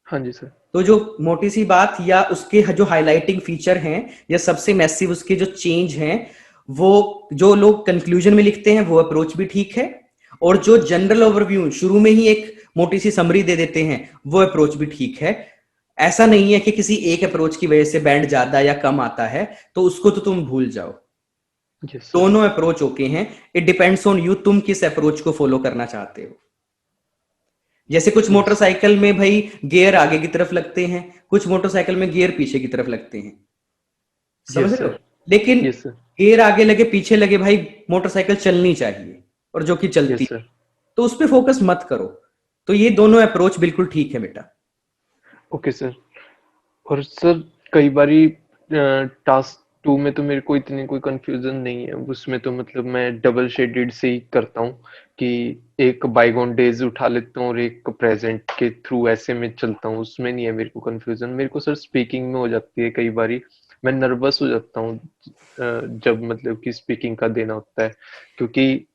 हाँ जी सर। तो जो मोटी सी बात या उसके जो हाइलाइटिंग फीचर हैं या सबसे मैसिव उसके जो चेंज हैं, वो जो लोग कंक्लूजन में लिखते हैं वो अप्रोच भी ठीक है। और जो जनरल ओवरव्यू शुरू में ही एक मोटी सी समरी दे देते हैं, वो अप्रोच भी ठीक है। ऐसा नहीं है कि किसी एक अप्रोच की वजह से बैंड ज्यादा या कम आता है, तो उसको तो तुम भूल जाओ। Yes sir. दोनों अप्रोच ओके हैं। इट डिपेंड्स ऑन यू, तुम किस अप्रोच को फॉलो करना चाहते हो। जैसे कुछ यस सर। मोटरसाइकिल में भाई गियर आगे की तरफ लगते हैं, कुछ मोटरसाइकिल में गियर पीछे की तरफ लगते हैं, समझ यस रहे हो? सर। लेकिन यस सर। गियर आगे लगे पीछे लगे भाई, मोटरसाइकिल चलनी चाहिए, और जो कि चलती यस है, सर। तो उस पर फोकस मत करो। तो ये दोनों अप्रोच बिल्कुल ठीक है बेटा। Okay sir. और सर कई बारी टास्क टू में तो मेरे को इतनी कोई कंफ्यूजन नहीं है, उसमें तो मतलब मैं डबल शेडेड से ही करता हूँ कि एक बाईगॉन डेज उठा लेता हूँ और एक प्रेजेंट के थ्रू ऐसे में चलता हूँ, उसमें नहीं है मेरे को कंफ्यूजन। मेरे को सर स्पीकिंग में हो जाती है कई बारी, मैं नर्वस हो जाता हूँ जब मतलब कि स्पीकिंग का देना होता है, क्योंकि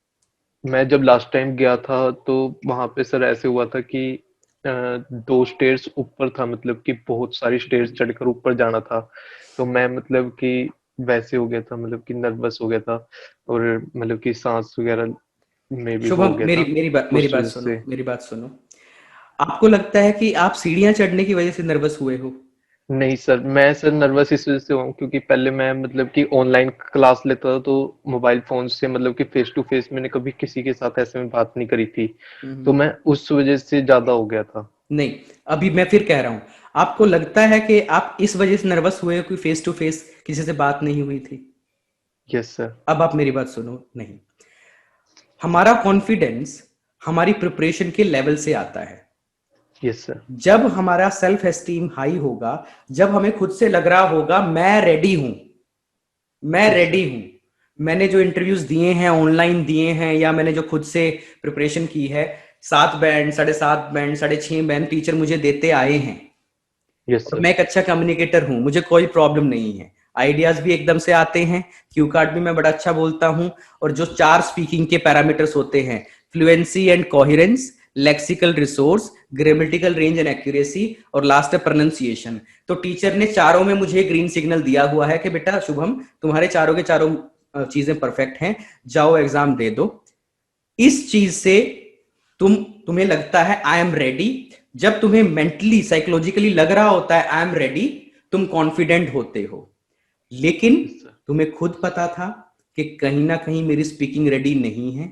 मैं जब लास्ट टाइम गया था तो वहां पे सर ऐसे हुआ था कि 2 स्टेयर्स ऊपर था, मतलब कि बहुत सारी स्टेयर्स चढ़कर ऊपर जाना था, तो मैं मतलब कि वैसे हो गया था, मतलब कि नर्वस हो गया था और मतलब कि सांस वगैरह में भी वो हो शुभम, गया मेरी था मेरी उस बात वजह सुनो, से। मेरी बात सुनो। आपको लगता है कि आप सीढ़ियां चढ़ने की वजह से नर्वस हुए हो? नहीं सर, मैं सर नर्वस इस वजह से हुआ हूँ क्योंकि पहले मैं मतलब कि ऑनलाइन क्लास लेता था, तो मोबाइल फोन से मतलब कि फेस टू फेस मैंने कभी किसी के साथ ऐसे में बात नहीं करी थी, तो हम्म। मैं उस वजह से ज्यादा हो गया था। नहीं, अभी मैं फिर कह रहा हूं, आपको लगता है कि आप इस वजह से नर्वस हुए हो कि फेस टू फेस किसी से बात नहीं हुई थी? Yes sir. अब आप मेरी बात सुनो। नहीं, हमारा कॉन्फिडेंस हमारी प्रिपरेशन के लेवल से आता है। Yes sir. जब हमारा सेल्फ एस्टीम हाई होगा, जब हमें खुद से लग रहा होगा मैं रेडी हूं, मैं यस रेडी सर। हूं, मैंने जो इंटरव्यूज दिए हैं, ऑनलाइन दिए हैं, या मैंने जो खुद से प्रिपरेशन की है, 7 बैंड, 7.5 बैंड, 6.5 बैंड टीचर मुझे देते आए हैं, यस और सर। मैं एक अच्छा कम्युनिकेटर हूं, मुझे कोई प्रॉब्लम नहीं है, आइडियाज भी एकदम से आते हैं, क्यू कार्ड भी मैं बड़ा अच्छा बोलता हूं, और जो 4 स्पीकिंग के पैरामीटर्स होते हैं, fluency and coherence, lexical resource, grammatical range and accuracy, और लास्ट है प्रोनाउंसिएशन। तो टीचर ने चारों में मुझे ग्रीन सिग्नल दिया हुआ है कि बेटा शुभम, तुम्हारे चारों के चारों चीजें परफेक्ट हैं, जाओ एग्जाम दे दो। इस चीज से तुम्हें लगता है आई एम रेडी, जब तुम्हें मेंटली साइकोलॉजिकली लग रहा होता है आई एम रेडी, तुम कॉन्फिडेंट होते हो। लेकिन यस सर। तुम्हें खुद पता था कि कहीं ना कहीं मेरी स्पीकिंग रेडी नहीं है।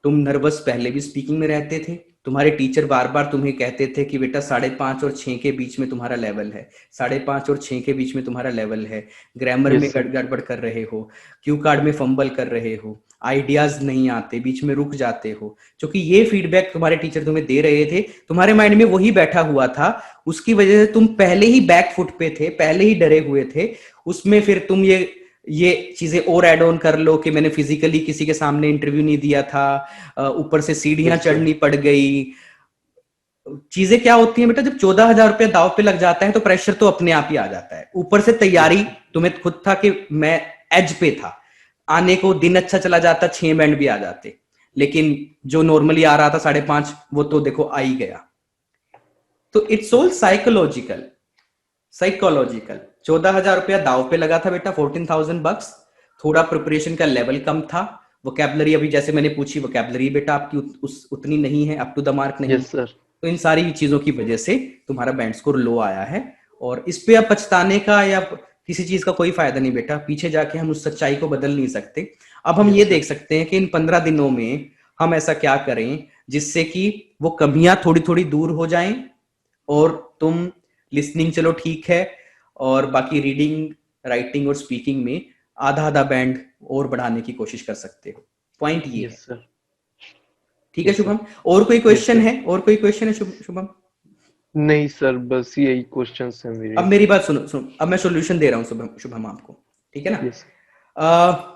तुम नर्वस पहले भी स्पीकिंग में रहते थे, तुम्हारे टीचर बार बार तुम्हें कहते थे कि बेटा 5.5 और 6 के बीच में तुम्हारा लेवल है, 5.5 और 6 के बीच में तुम्हारा लेवल है, ग्रामर में यस सर। गड़बड़ कर रहे हो, क्यू कार्ड में फंबल कर रहे हो, आइडियाज नहीं आते, बीच में रुक जाते हो। क्योंकि ये फीडबैक तुम्हारे टीचर तुम्हें दे रहे थे, तुम्हारे माइंड में वही बैठा हुआ था, उसकी वजह से तुम पहले ही बैक फुट पे थे, पहले ही डरे हुए थे। उसमें फिर तुम ये चीजें और ऐड ऑन कर लो कि मैंने फिजिकली किसी के सामने इंटरव्यू नहीं दिया था, ऊपर से सीढ़ियां यस सर। चढ़नी पड़ गई। चीजें क्या होती हैं बेटा, जब 14,000 रुपया दाव पे लग जाता है तो प्रेशर तो अपने आप ही आ जाता है, ऊपर से यस तैयारी। सर। तुम्हें खुद था कि मैं एज पे था, आने को दिन अच्छा चला जाता, 6 बैंड भी आ जाते, लेकिन जो नॉर्मली आ रहा था 5.5, वो तो देखो आ ही गया। तो इट्स ऑल साइकोलॉजिकल, साइकोलॉजिकल। 14,000 रुपया दाव पे लगा था बेटा, 14,000 बक्स। थोड़ा प्रिपरेशन का लेवल कम था, वोकेबलरी अभी जैसे मैंने पूछी, वोकेबलरी बेटा आपकी उतनी नहीं है, अप टू द मार्क नहीं यस है। सर। तो इन सारी चीजों की वजह से तुम्हारा बैंड स्कोर लो आया है, और इस पे अब पछताने का या किसी चीज का कोई फायदा नहीं बेटा, पीछे जाके हम उस सच्चाई को बदल नहीं सकते। अब हम ये यस देख सर। सकते हैं कि इन 15 दिनों में हम ऐसा क्या करें जिससे कि वो कमियां थोड़ी थोड़ी दूर हो जाएं, और तुम लिसनिंग चलो ठीक है, और बाकी रीडिंग, राइटिंग और स्पीकिंग में आधा आधा बैंड और बढ़ाने की कोशिश कर सकते हो। पॉइंट ये है। Yes sir. ठीक है यस सर। शुभम, और कोई यस क्वेश्चन सर। है? और कोई क्वेश्चन है शुभम? नहीं सर, बस यही क्वेश्चंस हैं अब मेरे। मेरी बात सुनो सुनो, अब मैं सॉल्यूशन दे रहा हूं शुभम, शुभम आपको, ठीक है यस। ना?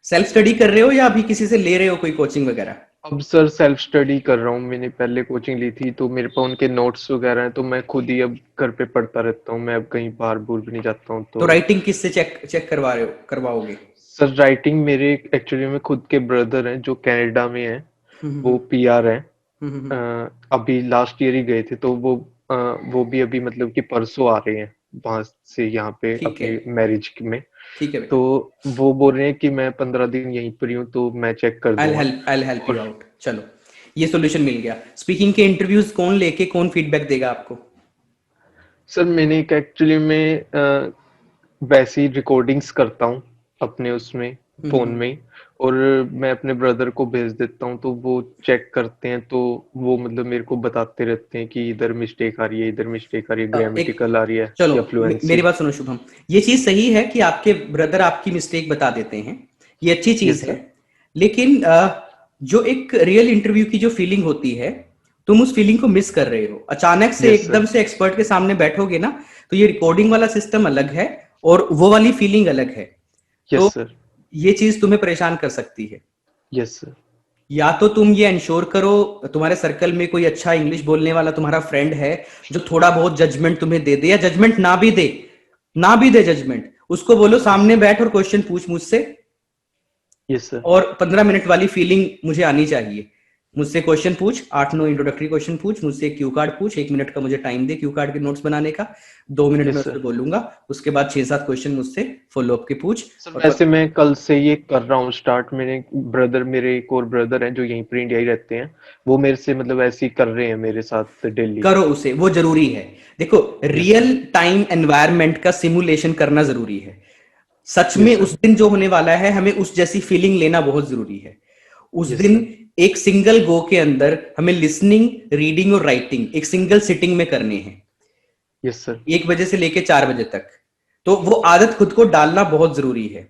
सेल्फ स्टडी कर रहे हो या अभी किसी से ले रहे हो कोई कोचिंग वगैरह? अब सर सेल्फ स्टडी कर रहा हूँ, मैंने पहले कोचिंग ली थी तो मेरे पास उनके नोट्स वगैरह हैं, तो मैं खुद ही अब घर पे पढ़ता रहता हूँ, मैं अब कहीं बाहर भूल भी नहीं जाता हूँ तो तो। राइटिंग किससे चेक चेक करवा रहे हो, करवाओगे? सर राइटिंग मेरे एक्चुअली में खुद के ब्रदर हैं जो कनाडा में हैं, हम्म वो हम्म पीआर हैं। हम्म हम्म, हम्म। अभी लास्ट ईयर ही गए थे, तो अ, वो भी अभी मतलब कि परसों आ रहे हैं वहां से यहाँ पे ठीक है, अपनी मैरिज में। ठीक है बेटा। तो वो बोल रहे हैं कि मैं 15 दिन यहीं पर ही हूँ, तो मैं चेक कर दूंगा। आई हेल्प यू और आउट, चलो, ये सॉल्यूशन मिल गया। स्पीकिंग के इंटरव्यूज कौन लेके कौन फीडबैक देगा आपको? सर मैंने एक एक्चुअली में वैसी रिकॉर्डिंग्स करता हूँ अपने उसमें फोन हम्म। में ही, और मैं अपने ब्रदर को भेज देता हूँ, तो वो चेक करते हैं, तो वो मतलब मेरे को बताते रहते हैं कि इधर मिस्टेक आ रही है, इधर मिस्टेक आ रही है, एक, ग्रामेटिकल आ रही है चलो, या मेरी फ्लुएंसी। बात सुनो शुभम, ये चीज सही है कि आपके ब्रदर आपकी मिस्टेक बता देते हैं, ये अच्छी चीज यस है। सर। लेकिन जो एक रियल इंटरव्यू की जो फीलिंग होती है, तुम उस फीलिंग को मिस कर रहे हो। अचानक से यस एकदम सर। से एक्सपर्ट के सामने बैठोगे ना, तो ये रिकॉर्डिंग वाला सिस्टम अलग है, और वो वाली फीलिंग अलग है। तो यस सर। ये चीज तुम्हें परेशान कर सकती है। Yes sir. या तो तुम ये इंश्योर करो, तुम्हारे सर्कल में कोई अच्छा इंग्लिश बोलने वाला तुम्हारा फ्रेंड है जो थोड़ा बहुत जजमेंट तुम्हें दे दे, या जजमेंट ना भी दे, ना भी दे जजमेंट, उसको बोलो यस। सामने बैठ और क्वेश्चन पूछ मुझसे, यस सर। और 15 मिनट वाली फीलिंग मुझे आनी चाहिए। मुझसे क्वेश्चन पूछ, 8-9 इंट्रोडक्टरी क्वेश्चन पूछ, मुझसे एक क्यू कार्ड पूछ, 1 मिनट का मुझे टाइम दे क्यू कार्ड के नोट्स बनाने का, 2 मिनट में यस उस पर सर। बोलूंगा। उसके बाद 6-7 क्वेश्चन मुझसे फॉलो अप के पूछ। सर और वैसे मैं कल से ये कर रहा हूँ स्टार्ट। मेरे एक और ब्रदर हैं जो यहीं पर इंडिया ही रहते हैं, वो मेरे से मतलब ऐसे ही कर रहे हैं मेरे साथ डेली। करो उसे, वो जरूरी है। देखो, yes sir. Real time environment का सिमुलेशन करना जरूरी है। सच में यस उस सर। दिन जो होने वाला है, हमें उस जैसी फीलिंग लेना बहुत जरूरी है। उस यस दिन सर। एक सिंगल गो के अंदर हमें लिसनिंग, रीडिंग और राइटिंग एक सिंगल सिटिंग में करने हैं, यस सर। 1 बजे से लेके 4 बजे तक। तो वो आदत खुद को डालना बहुत जरूरी है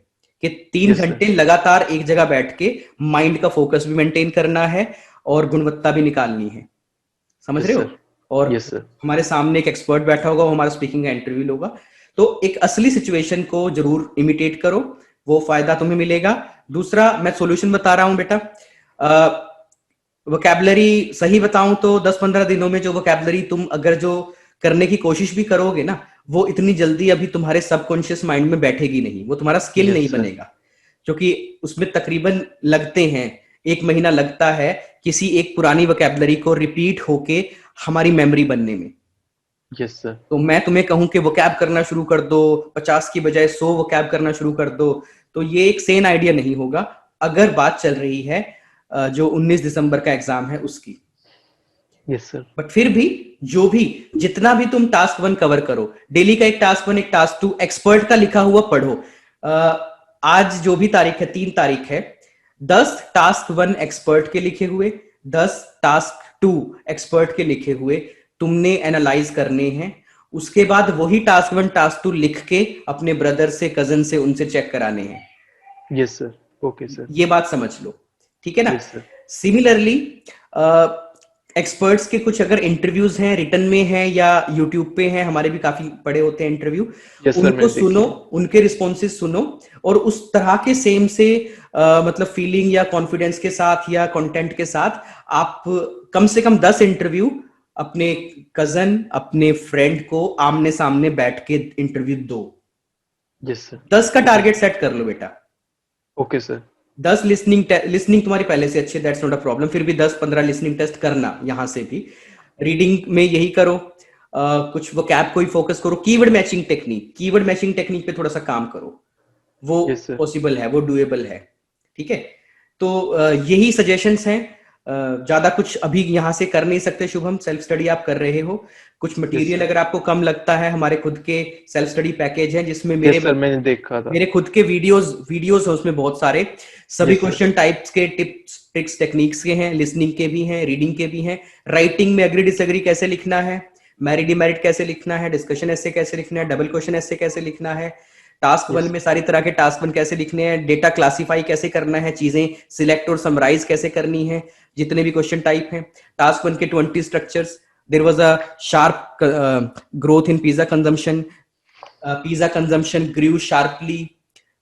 कि तीन यस सर। घंटे लगातार एक जगह बैठ के माइंड का फोकस भी मेंटेन करना है और गुणवत्ता भी निकालनी है। समझ यस रहे हो? सर। और यस सर। हमारे सामने एक एक्सपर्ट बैठा होगा, वो हमारा स्पीकिंग का इंटरव्यू होगा। तो एक असली सिचुएशन को जरूर इमिटेट करो, वो फायदा तुम्हें मिलेगा। दूसरा, मैं सॉल्यूशन बता रहा हूं बेटा। वोकैबलरी सही बताऊं तो 10-15 दिनों में जो वोकैबलरी तुम अगर जो करने की कोशिश भी करोगे ना, वो इतनी जल्दी अभी तुम्हारे सबकॉन्शियस माइंड में बैठेगी नहीं, वो तुम्हारा स्किल यस नहीं सर। बनेगा। क्योंकि उसमें तकरीबन लगते हैं 1 महीना लगता है किसी एक पुरानी वोकैबलरी को रिपीट होके हमारी मेमोरी बनने में। Yes sir. तो मैं तुम्हें कहूं कि वोकैब करना शुरू कर दो, 50 की बजाय 100 वोकैब करना शुरू कर दो, तो ये एक सेन आइडिया नहीं होगा। अगर बात चल रही है जो 19 दिसंबर का एग्जाम है उसकी। Yes sir. बट फिर भी, जो भी, जितना भी तुम टास्क 1 कवर करो, डेली का एक टास्क 1, एक टास्क 2, एक्सपर्ट का लिखा हुआ पढ़ो। आज जो भी तारीख है, 3 तारीख है, 10 टास्क 1 एक्सपर्ट के लिखे हुए, 10 टास्क 2 एक्सपर्ट के लिखे हुए तुमने एनालाइज करने हैं। उसके बाद वही टास्क 1 टास्क 2 लिख के अपने ब्रदर से, कजन से, उनसे चेक कराने हैं। Yes sir. Okay sir. ये बात समझ लो, ठीक है ना? Yes sir. सिमिलरली, एक्सपर्ट्स के कुछ अगर इंटरव्यूज हैं, रिटर्न में हैं या यूट्यूब पे हैं, हमारे भी काफी पड़े होते हैं इंटरव्यू, यस सर, उनको मैंने सुनो, देखे हैं। उनके रिस्पॉन्सेज सुनो, और उस तरह के सेम से मतलब फीलिंग या कॉन्फिडेंस के साथ या कंटेंट के साथ आप कम से कम 10 इंटरव्यू अपने कजन, अपने फ्रेंड को आमने सामने बैठ के इंटरव्यू दो। Yes sir. 10 का ओके टारगेट सर। सेट कर लो बेटा। Okay sir. 10 लिसनिंग तुम्हारी पहले से अच्छी है, दैट्स नॉट अ प्रॉब्लम। फिर भी 10-15 लिसनिंग टेस्ट करना यहां से भी। रीडिंग में यही करो, कुछ वो कैप को ही फोकस करो। कीवर्ड मैचिंग टेक्निक पे थोड़ा सा काम करो, वो यस सर। पॉसिबल है, वो डुएबल है। ठीक है? तो यही सजेशंस हैं। ज्यादा कुछ अभी यहां से कर नहीं सकते शुभम, सेल्फ स्टडी आप कर रहे हो। कुछ यस मटेरियल सर। अगर आपको कम लगता है, हमारे खुद के सेल्फ स्टडी पैकेज हैं जिसमें यस सर, मैंने देखा था। मेरे खुद के वीडियोस हैं उसमें बहुत सारे। सभी यस सर। क्वेश्चन टाइप्स के, टिप्स ट्रिक्स टेक्निक्स के हैं, लिसनिंग के भी हैं, रीडिंग के भी हैं। राइटिंग में एग्री डिसएग्री कैसे लिखना है, मैरिड डिमेरिड कैसे लिखना है, डिस्कशन ऐसे कैसे लिखना है, डबल क्वेश्चन ऐसे कैसे लिखना है, टास्क 1 यस में सारी तरह के टास्क 1 कैसे लिखने हैं, डेटा क्लासिफाई कैसे करना है, चीजें सिलेक्ट और समराइज कैसे करनी है, जितने भी क्वेश्चन टाइप हैं। टास्क 1 के 20 structures. There was a sharp growth in pizza consumption. Pizza consumption grew sharply,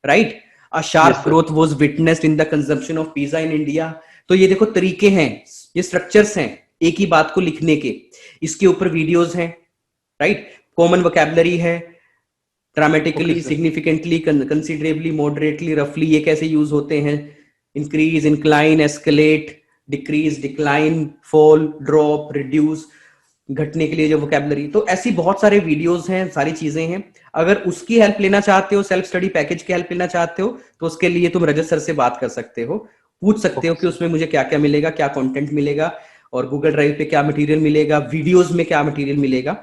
right? A sharp yes sir. growth was witnessed in the consumption of pizza in India. तो ये देखो तरीके हैं, ये structures हैं एक ही बात को लिखने के। इसके ऊपर वीडियोस हैं, राइट? कॉमन वोकैबुलरी है, okay dramatically, sir. Significantly, considerably, moderately, रफली, ये कैसे यूज होते हैं। Increase, incline, escalate, decrease, decline, fall, drop, reduce, घटने के लिए जो वोकैबुलरी। तो ऐसी बहुत सारे वीडियोस हैं, सारी चीजें हैं। अगर उसकी हेल्प लेना चाहते हो, सेल्फ स्टडी पैकेज की हेल्प लेना चाहते हो, तो उसके लिए तुम रजत सर से बात कर सकते हो, पूछ सकते हो ओके कि सर। उसमें मुझे क्या क्या मिलेगा, क्या कंटेंट मिलेगा, और गूगल ड्राइव पे क्या मटेरियल मिलेगा, वीडियोस में क्या मटेरियल मिलेगा।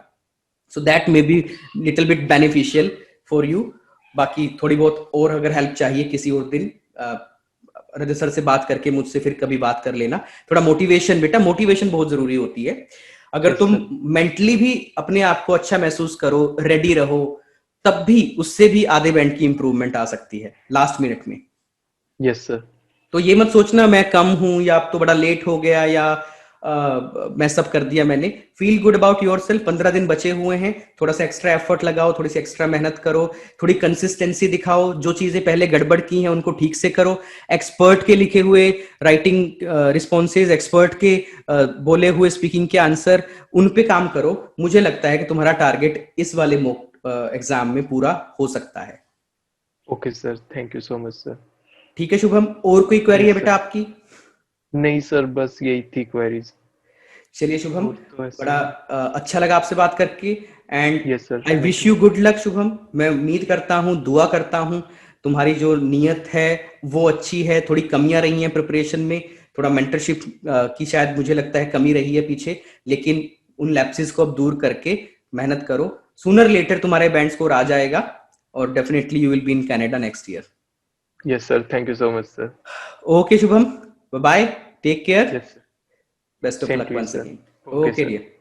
So that may be little bit beneficial for you. बाकी थोड़ी बहुत और अगर हेल्प चाहिए किसी और दिन, रजत सर से बात करके मुझसे फिर कभी बात कर लेना। थोड़ा मोटिवेशन, बेटा मोटिवेशन बहुत जरूरी होती है। अगर यस तुम सर। मेंटली भी अपने आप को अच्छा महसूस करो, रेडी रहो, तब भी उससे भी आधे बैंड की इंप्रूवमेंट आ सकती है लास्ट मिनट में। Yes sir. तो ये मत सोचना मैं कम हूं या अब तो बड़ा लेट हो गया या मैं सब कर दिया मैंने। Feel good about your self. 15 दिन बचे हुए हैं, थोड़ा सा एक्स्ट्रा एफर्ट लगाओ, थोड़ी सी एक्स्ट्रा मेहनत करो, थोड़ी कंसिस्टेंसी दिखाओ, जो चीजें पहले गड़बड़ की हैं उनको ठीक से करो। एक्सपर्ट के लिखे हुए राइटिंग रिस्पॉन्सेज, एक्सपर्ट के बोले हुए स्पीकिंग के आंसर, उन पे काम करो। मुझे लगता है कि तुम्हारा टारगेट इस वाले मॉक एग्जाम में पूरा हो सकता है। Okay sir, thank you so much sir. ठीक है शुभम, और कोई क्वेरी है यस बेटा सर। आपकी? नहीं सर, बस यही थी क्वेरीज। चलिए शुभम, और तो ऐसा बड़ा नहीं। अच्छा लगा आपसे बात करके। And yes sir, I thank wish you. You good luck Shubham. मैं उम्मीद करता हूँ, दुआ करता हूँ तुम्हारी जो नीयत है वो अच्छी है। थोड़ी कमियां रही हैं प्रिपरेशन में, थोड़ा मेंटरशिप की शायद मुझे लगता है कमी रही है पीछे, लेकिन उन लैप्सेस को अब दूर करके मेहनत करो। सूनर लेटर तुम्हारे बैंड स्कोर आ जाएगा और definitely you will be in Canada next year. Yes sir, thank you so much sir. Okay Shubham, bye, take care, yes sir, best of same luck to you once sir. Again. Okay okay sir. Dear.